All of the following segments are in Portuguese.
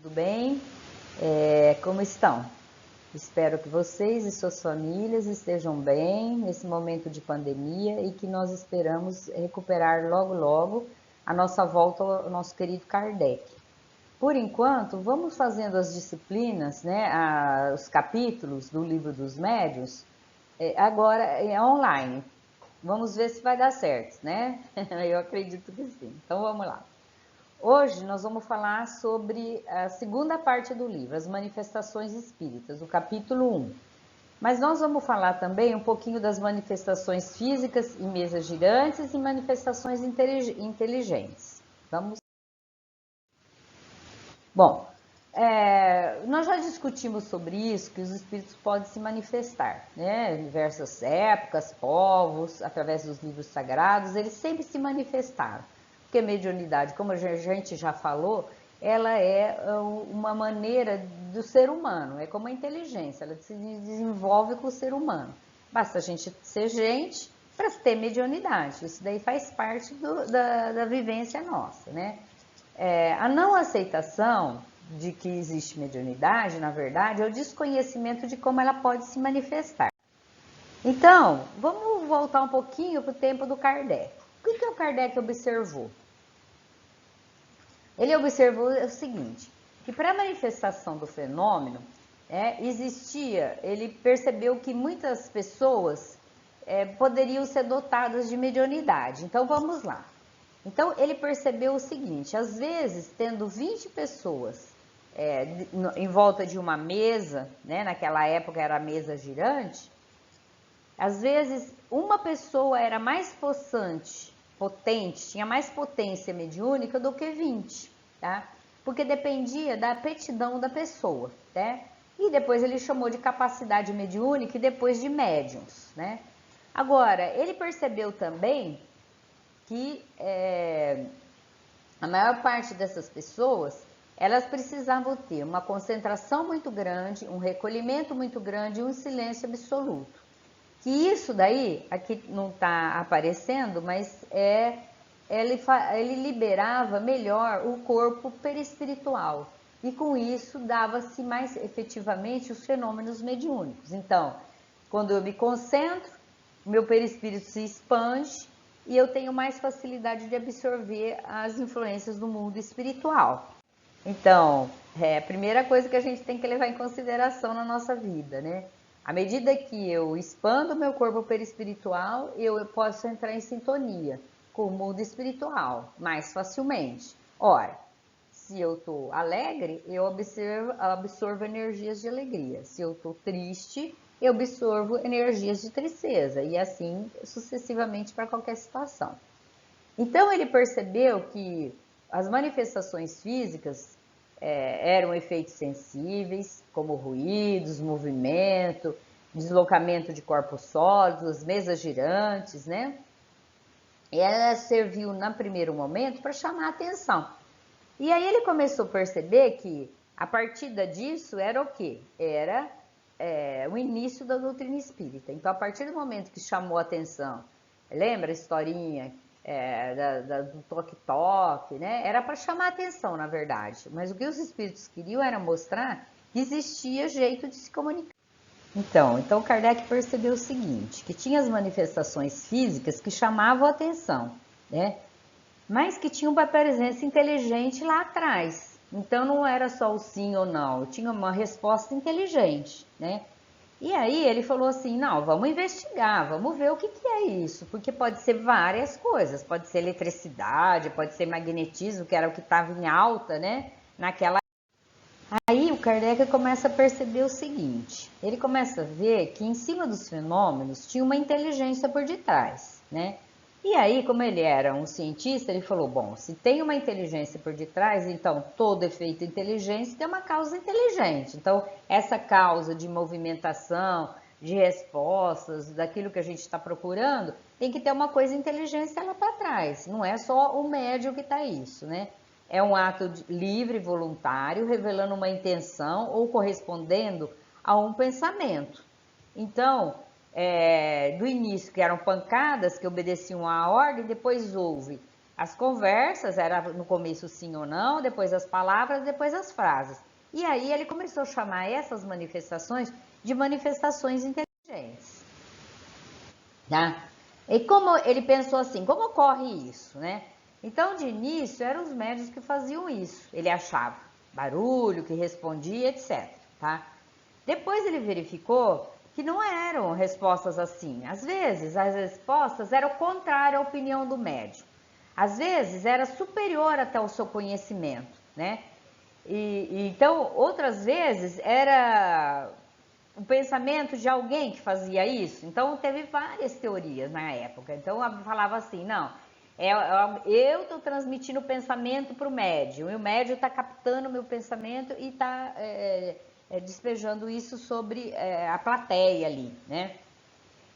tudo bem? Como estão? Espero que vocês e suas famílias estejam bem nesse momento de pandemia e que nós esperamos recuperar logo logo a nossa volta ao nosso querido Kardec. Por enquanto, vamos fazendo as disciplinas, né, os capítulos do Livro dos Médiuns, agora online. Vamos ver se vai dar certo, né? Eu acredito que sim. Então vamos lá. Hoje nós vamos falar sobre a segunda parte do livro, as manifestações espíritas, o capítulo 1. Mas nós vamos falar também um pouquinho das manifestações físicas e mesas girantes e manifestações inteligentes. Vamos. Bom, nós já discutimos sobre isso, que os espíritos podem se manifestar, né? Em diversas épocas, povos, através dos livros sagrados, eles sempre se manifestaram. Porque a mediunidade, como a gente já falou, ela é uma maneira do ser humano, é como a inteligência, ela se desenvolve com o ser humano. Basta a gente ser gente para ter mediunidade, isso daí faz parte da vivência nossa, né? A não aceitação de que existe mediunidade, na verdade, é o desconhecimento de como ela pode se manifestar. Então, vamos voltar um pouquinho para o tempo do Kardec. O que o Kardec observou? Ele observou o seguinte, que para a manifestação do fenômeno, ele percebeu que muitas pessoas poderiam ser dotadas de mediunidade. Então, vamos lá. Então, ele percebeu o seguinte, às vezes, tendo 20 pessoas em volta de uma mesa, né, naquela época era a mesa girante, às vezes, uma pessoa era mais potente, tinha mais potência mediúnica do que 20, tá? Porque dependia da aptidão da pessoa, né? E depois ele chamou de capacidade mediúnica e depois de médiums, né? Agora, ele percebeu também que a maior parte dessas pessoas, elas precisavam ter uma concentração muito grande, um recolhimento muito grande e um silêncio absoluto. Que isso daí, aqui não está aparecendo, mas ele liberava melhor o corpo perispiritual. E com isso dava-se mais efetivamente os fenômenos mediúnicos. Então, quando eu me concentro, meu perispírito se expande e eu tenho mais facilidade de absorver as influências do mundo espiritual. Então, a primeira coisa que a gente tem que levar em consideração na nossa vida, né? À medida que eu expando o meu corpo perispiritual, eu posso entrar em sintonia com o mundo espiritual mais facilmente. Ora, se eu estou alegre, eu absorvo energias de alegria. Se eu estou triste, eu absorvo energias de tristeza. E assim sucessivamente para qualquer situação. Então ele percebeu que as manifestações físicas eram efeitos sensíveis, como ruídos, movimento, deslocamento de corpos sólidos, mesas girantes, né? E ela serviu, no primeiro momento, para chamar a atenção. E aí ele começou a perceber que, a partir disso, era o quê? Era o início da doutrina espírita. Então, a partir do momento que chamou a atenção, lembra a historinha do toque-toque, né? Era para chamar a atenção, na verdade. Mas o que os espíritos queriam era mostrar que existia jeito de se comunicar. Então Kardec percebeu o seguinte, que tinha as manifestações físicas que chamavam a atenção, né? Mas que tinha uma presença inteligente lá atrás. Então não era só o sim ou não, tinha uma resposta inteligente, né? E aí ele falou assim, não, vamos investigar, vamos ver o que é isso, porque pode ser várias coisas, pode ser eletricidade, pode ser magnetismo, que era o que estava em alta, né, naquela. Aí o Kardec começa a perceber o seguinte, ele começa a ver que em cima dos fenômenos tinha uma inteligência por detrás, né? E aí, como ele era um cientista, ele falou, bom, se tem uma inteligência por detrás, então todo efeito inteligente tem uma causa inteligente. Então, essa causa de movimentação, de respostas, daquilo que a gente está procurando, tem que ter uma coisa inteligência lá para trás. Não é só o médium que está isso, né? É um ato livre, voluntário, revelando uma intenção ou correspondendo a um pensamento. Então, do início, que eram pancadas que obedeciam à ordem, depois houve as conversas, era no começo sim ou não, depois as palavras, depois as frases. E aí ele começou a chamar essas manifestações de manifestações inteligentes. Tá? E como ele pensou assim, como ocorre isso, né? Então, de início, eram os médios que faziam isso. Ele achava barulho, que respondia, etc. Tá? Depois ele verificou que não eram respostas assim. Às vezes, as respostas eram contrárias à opinião do médium. Às vezes, era superior até ao seu conhecimento, né? Então, outras vezes, era o pensamento de alguém que fazia isso. Então, teve várias teorias na época. Então, falava assim, não, eu estou transmitindo o pensamento para o médium, e o médium está captando o meu pensamento e está despejando isso sobre a plateia ali, né?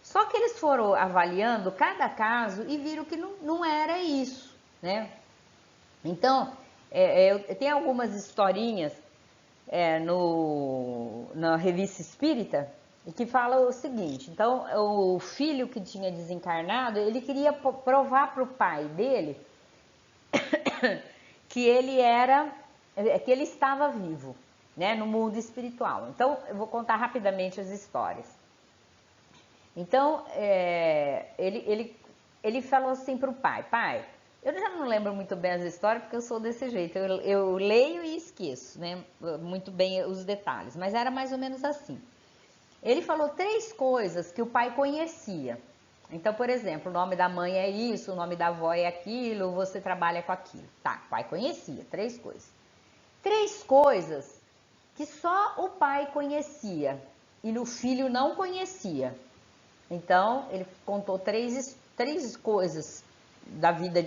Só que eles foram avaliando cada caso e viram que não era isso, né? Então, eu tenho algumas historinhas na Revista Espírita, e que fala o seguinte, então, o filho que tinha desencarnado, ele queria provar para o pai dele que ele estava vivo, né, no mundo espiritual. Então, eu vou contar rapidamente as histórias. Então, ele falou assim para o pai, eu já não lembro muito bem as histórias, porque eu sou desse jeito, eu leio e esqueço, né, muito bem os detalhes, mas era mais ou menos assim. Ele falou 3 coisas que o pai conhecia. Então, por exemplo, o nome da mãe é isso, o nome da avó é aquilo, você trabalha com aquilo. Tá, o pai conhecia, 3 coisas. 3 coisas que só o pai conhecia e o filho não conhecia. Então, ele contou três coisas da vida,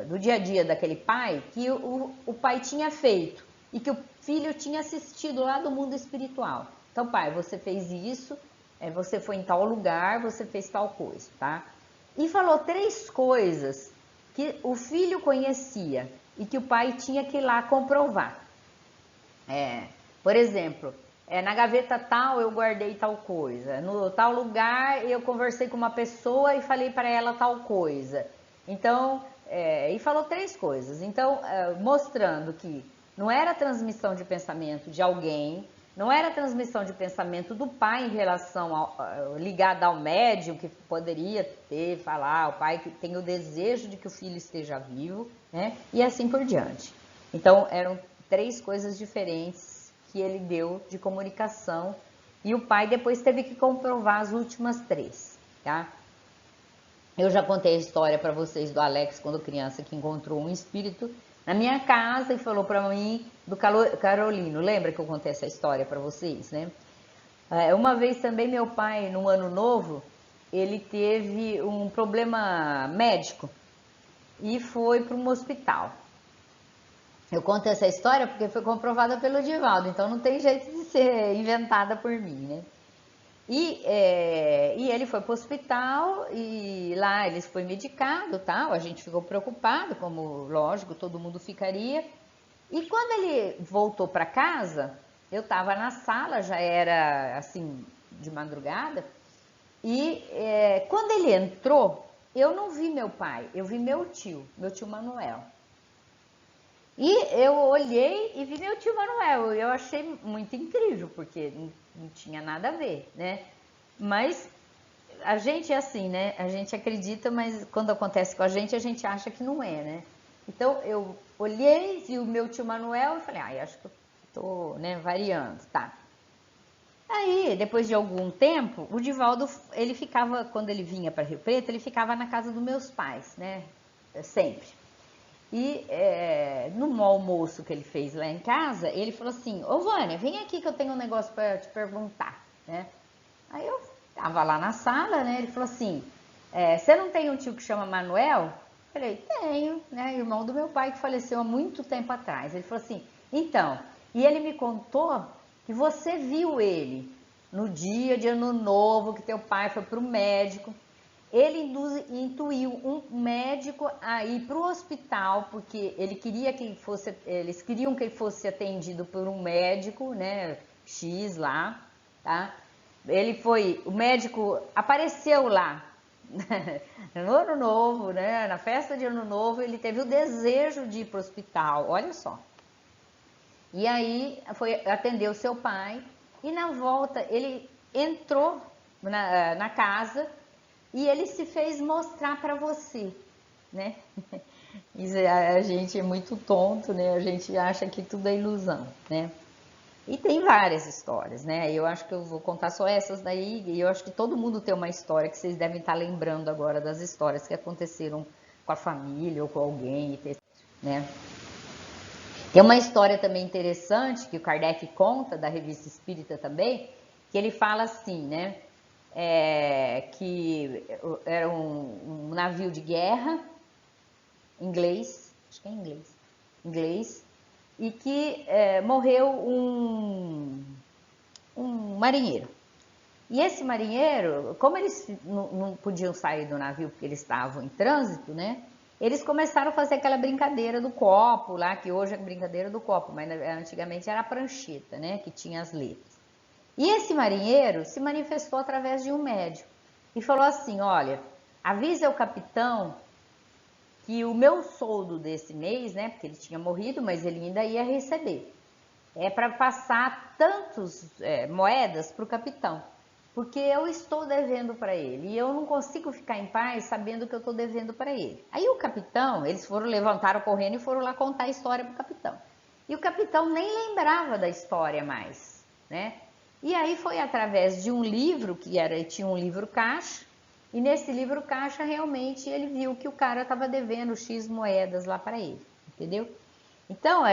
do dia a dia daquele pai, que o pai tinha feito e que o filho tinha assistido lá do mundo espiritual. Então, pai, você fez isso, você foi em tal lugar, você fez tal coisa, tá? E falou 3 coisas que o filho conhecia e que o pai tinha que ir lá comprovar. Por exemplo, na gaveta tal eu guardei tal coisa, no tal lugar eu conversei com uma pessoa e falei para ela tal coisa. Então, e falou 3 coisas. Então, mostrando que não era transmissão de pensamento de alguém, não era transmissão de pensamento do pai em relação ligada ao médium, que poderia falar, o pai que tem o desejo de que o filho esteja vivo, né? E assim por diante. Então, eram 3 coisas diferentes que ele deu de comunicação, e o pai depois teve que comprovar as últimas 3, tá? Eu já contei a história para vocês do Alex, quando criança, que encontrou um espírito na minha casa e falou para mim do Carolino. Lembra que eu contei essa história para vocês, né? Uma vez também meu pai, no ano novo, ele teve um problema médico e foi para um hospital. Eu conto essa história porque foi comprovada pelo Divaldo, então não tem jeito de ser inventada por mim, né? E ele foi para o hospital e lá ele foi medicado, tal. A gente ficou preocupado, como lógico, todo mundo ficaria. E quando ele voltou para casa, eu estava na sala, já era assim, de madrugada, e quando ele entrou, eu não vi meu pai, eu vi meu tio Manuel. E eu olhei e vi meu tio Manuel, eu achei muito incrível, porque não tinha nada a ver, né? Mas a gente é assim, né? A gente acredita, mas quando acontece com a gente acha que não é, né? Então eu olhei, vi o meu tio Manuel e falei, acho que eu tô, né, variando, tá. Aí, depois de algum tempo, o Divaldo, ele ficava, quando ele vinha para Rio Preto, ele ficava na casa dos meus pais, né? Sempre. E no almoço que ele fez lá em casa, ele falou assim, ô Vânia, vem aqui que eu tenho um negócio para te perguntar, né? Aí eu tava lá na sala, né? Ele falou assim, você não tem um tio que chama Manuel? Eu falei, tenho, né? Irmão do meu pai que faleceu há muito tempo atrás. Ele falou assim, então, e ele me contou que você viu ele no dia de Ano Novo, que teu pai foi pro médico. Ele intuiu um médico a ir para o hospital, porque eles queriam que ele fosse atendido por um médico, né, X lá, tá? O médico apareceu lá no Ano Novo, né, na festa de Ano Novo, ele teve o desejo de ir para o hospital, olha só. E aí foi atender o seu pai e na volta ele entrou na casa e ele se fez mostrar para você, né? A gente é muito tonto, né? A gente acha que tudo é ilusão, né? E tem várias histórias, né? Eu acho que eu vou contar só essas daí, e eu acho que todo mundo tem uma história que vocês devem estar lembrando agora das histórias que aconteceram com a família ou com alguém, né? Tem uma história também interessante que o Kardec conta, da Revista Espírita também, que ele fala assim, né? Que era um navio de guerra inglês, acho que é inglês, e que morreu um marinheiro. E esse marinheiro, como eles não podiam sair do navio porque eles estavam em trânsito, né? Eles começaram a fazer aquela brincadeira do copo lá, que hoje é a brincadeira do copo, mas antigamente era a prancheta, né? Que tinha as letras. E esse marinheiro se manifestou através de um médium e falou assim: olha, avise ao capitão que o meu soldo desse mês, né? Porque ele tinha morrido, mas ele ainda ia receber. É para passar tantos moedas para o capitão, porque eu estou devendo para ele e eu não consigo ficar em paz sabendo que eu estou devendo para ele. Aí o capitão, eles levantaram correndo e foram lá contar a história para o capitão. E o capitão nem lembrava da história mais, né? E aí foi através de um livro, tinha um livro caixa, e nesse livro caixa realmente ele viu que o cara estava devendo X moedas lá para ele, entendeu? Então,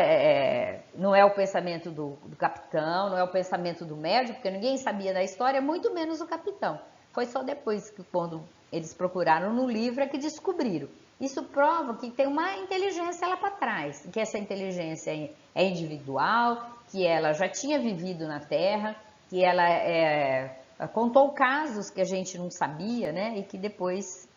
não é o pensamento do capitão, não é o pensamento do médico, porque ninguém sabia da história, muito menos o capitão. Foi só depois que, quando eles procuraram no livro, é que descobriram. Isso prova que tem uma inteligência lá para trás, que essa inteligência é individual, que ela já tinha vivido na Terra, que ela contou casos que a gente não sabia, né? E que depois,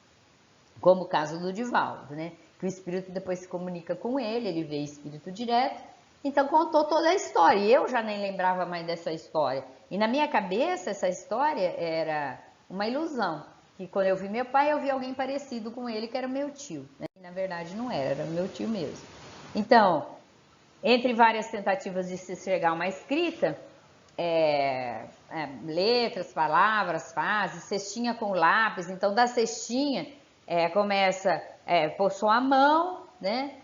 como o caso do Divaldo, né? Que o espírito depois se comunica com ele vê espírito direto, então contou toda a história, e eu já nem lembrava mais dessa história, e na minha cabeça essa história era uma ilusão, que quando eu vi meu pai, eu vi alguém parecido com ele, que era meu tio, né? E na verdade não era meu tio mesmo. Então, entre várias tentativas de se chegar a uma escrita, letras, palavras, frases, cestinha com lápis, então da cestinha começa pôr sua mão, né?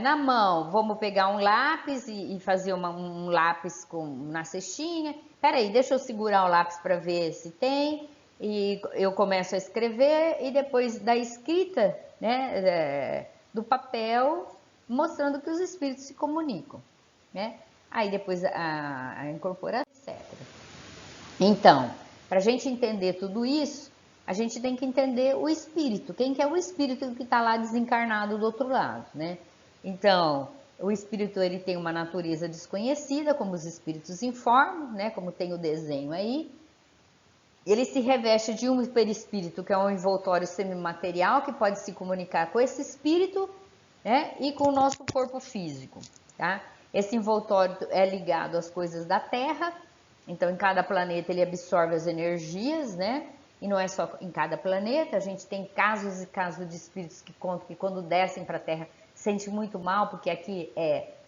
Na mão, vamos pegar um lápis e fazer um lápis na cestinha. Peraí, deixa eu segurar o lápis para ver se tem. E eu começo a escrever e depois da escrita, né, do papel, mostrando que os espíritos se comunicam, né? Aí depois a incorporação, etc. Então, para a gente entender tudo isso, a gente tem que entender o espírito. Quem que é o espírito que está lá desencarnado do outro lado, né? Então, o espírito ele tem uma natureza desconhecida, como os espíritos informam, né? Como tem o desenho aí. Ele se reveste de um perispírito, que é um envoltório semimaterial, que pode se comunicar com esse espírito, né? E com o nosso corpo físico, tá? Esse envoltório é ligado às coisas da Terra. Então, em cada planeta ele absorve as energias, né? E não é só em cada planeta, a gente tem casos e casos de espíritos que contam que quando descem para a Terra sente muito mal, porque aqui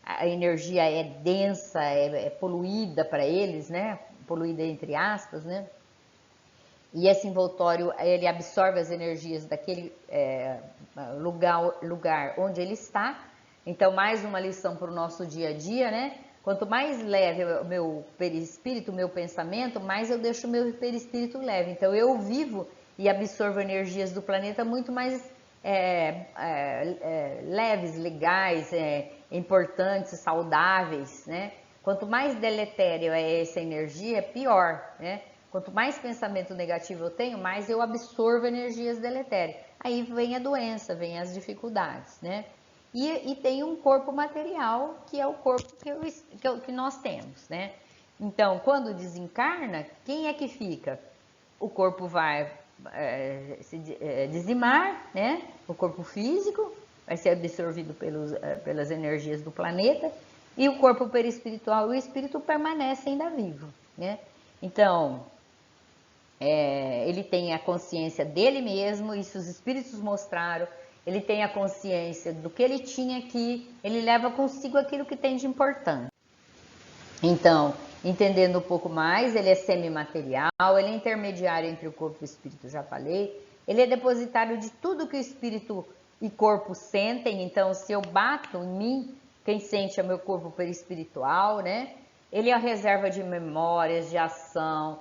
a energia é densa, é poluída para eles, né? Poluída entre aspas, né? E esse envoltório, ele absorve as energias daquele lugar onde ele está. Então, mais uma lição para o nosso dia a dia, né? Quanto mais leve o meu perispírito, o meu pensamento, mais eu deixo o meu perispírito leve. Então, eu vivo e absorvo energias do planeta muito mais leves, legais, importantes, saudáveis, né? Quanto mais deletério é essa energia, pior, né? Quanto mais pensamento negativo eu tenho, mais eu absorvo energias deletérias. Aí vem a doença, vem as dificuldades, né? E tem um corpo material, que é o corpo que nós temos, né? Então, quando desencarna, quem é que fica? O corpo vai se dizimar, né? O corpo físico vai ser absorvido pelas energias do planeta, e o corpo perispiritual e o espírito permanecem ainda vivo, né? Então, ele tem a consciência dele mesmo, isso os espíritos mostraram, ele tem a consciência do que ele tinha aqui, ele leva consigo aquilo que tem de importante. Então, entendendo um pouco mais, ele é semimaterial, ele é intermediário entre o corpo e o espírito, já falei, ele é depositário de tudo que o espírito e corpo sentem, então se eu bato em mim, quem sente é o meu corpo perispiritual, né? Ele é a reserva de memórias, de ação,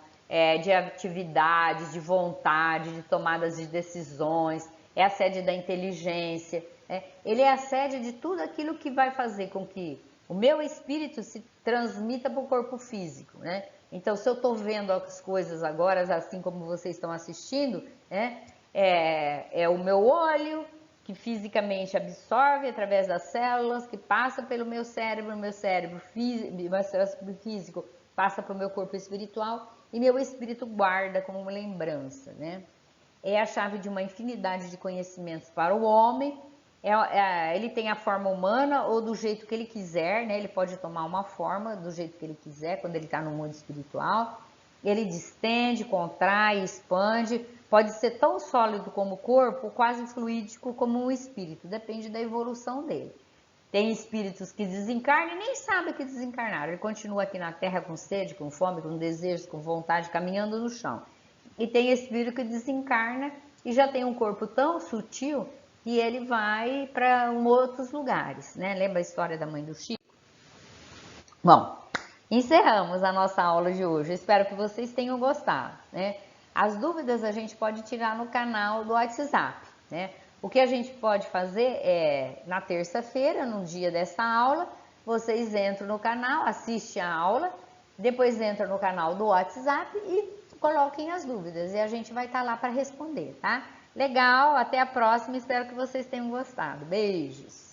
de atividades, de vontade, de tomadas de decisões, é a sede da inteligência, né? Ele é a sede de tudo aquilo que vai fazer com que o meu espírito se transmita para o corpo físico, né? Então, se eu estou vendo as coisas agora, assim como vocês estão assistindo, né? É o meu olho que fisicamente absorve através das células, que passa pelo meu cérebro físico passa para o meu corpo espiritual e meu espírito guarda como uma lembrança, né? É a chave de uma infinidade de conhecimentos para o homem. Ele tem a forma humana ou do jeito que ele quiser, né? Ele pode tomar uma forma do jeito que ele quiser quando ele está no mundo espiritual. Ele distende, contrai, expande. Pode ser tão sólido como o corpo, quase fluídico como um espírito. Depende da evolução dele. Tem espíritos que desencarnam e nem sabem que desencarnaram. Ele continua aqui na Terra com sede, com fome, com desejos, com vontade, caminhando no chão. E tem espírito que desencarna e já tem um corpo tão sutil que ele vai para outros lugares, né? Lembra a história da mãe do Chico? Bom, encerramos a nossa aula de hoje. Espero que vocês tenham gostado, né? As dúvidas a gente pode tirar no canal do WhatsApp, né? O que a gente pode fazer é, na terça-feira, no dia dessa aula, vocês entram no canal, assistem a aula, depois entram no canal do WhatsApp e coloquem as dúvidas e a gente vai estar lá para responder, tá? Legal, até a próxima, espero que vocês tenham gostado. Beijos!